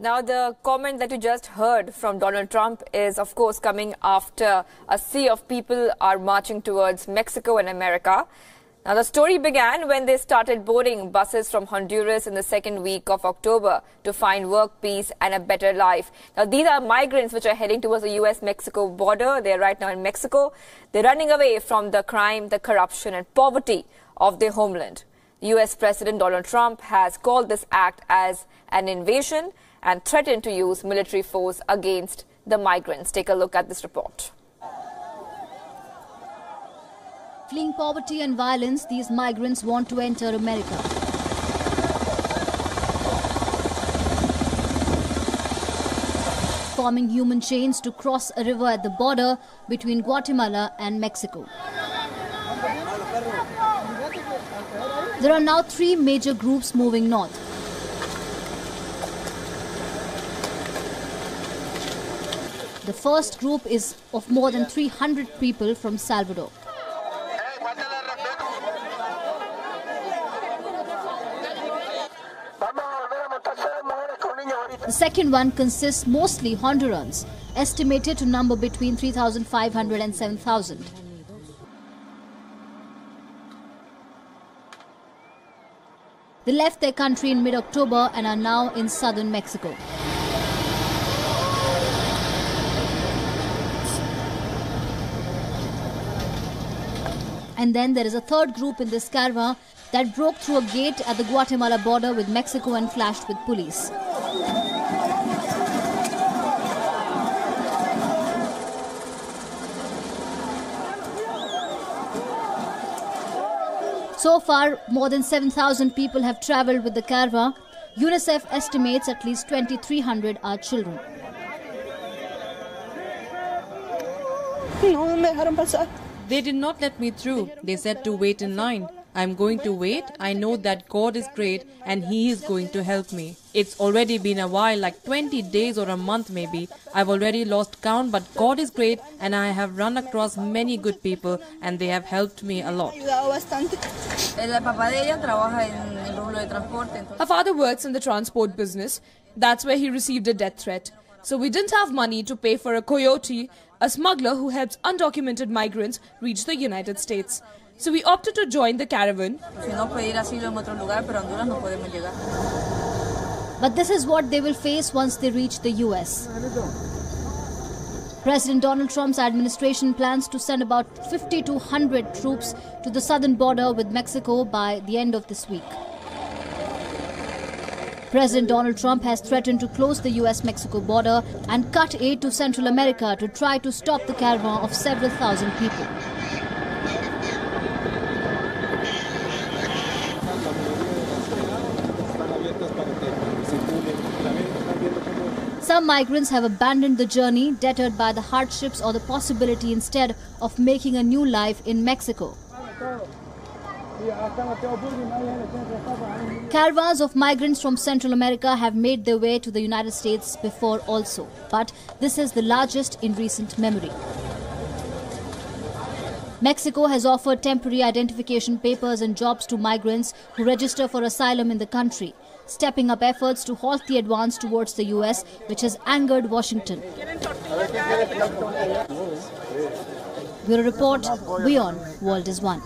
Now, the comment that you just heard from Donald Trump is, of course, coming after a sea of people are marching towards Mexico and America. Now, the story began when they started boarding buses from Honduras in the second week of October to find work, peace and a better life. Now, these are migrants which are heading towards the U.S.-Mexico border. They are right now in Mexico. They're running away from the crime, the corruption and poverty of their homeland. The U.S. President Donald Trump has called this act as an invasion and threatened to use military force against the migrants. Take a look at this report. Fleeing poverty and violence, these migrants want to enter America. Forming human chains to cross a river at the border between Guatemala and Mexico. There are now 3 major groups moving north. The first group is of more than 300 people from Salvador. The second one consists mostly Hondurans, estimated to number between 3,500 and 7,000. They left their country in mid-October and are now in southern Mexico. And then there is a third group in this caravan that broke through a gate at the Guatemala border with Mexico and clashed with police. So far, more than 7,000 people have travelled with the caravan. UNICEF estimates at least 2,300 are children. They did not let me through. They said to wait in line. I'm going to wait. I know that God is great and He is going to help me. It's already been a while, like 20 days or a month maybe. I've already lost count, but God is great and I have run across many good people and they have helped me a lot. Her father works in the transport business. That's where he received a death threat. So we didn't have money to pay for a coyote, a smuggler who helps undocumented migrants reach the United States. So we opted to join the caravan. But this is what they will face once they reach the US. President Donald Trump's administration plans to send about 50 to 100 troops to the southern border with Mexico by the end of this week. President Donald Trump has threatened to close the US-Mexico border and cut aid to Central America to try to stop the caravan of several thousand people. Some migrants have abandoned the journey, deterred by the hardships or the possibility instead of making a new life in Mexico. Caravans of migrants from Central America have made their way to the United States before also, but this is the largest in recent memory. Mexico has offered temporary identification papers and jobs to migrants who register for asylum in the country, stepping up efforts to halt the advance towards the US, which has angered Washington. Bureau Report, Wion, World is One.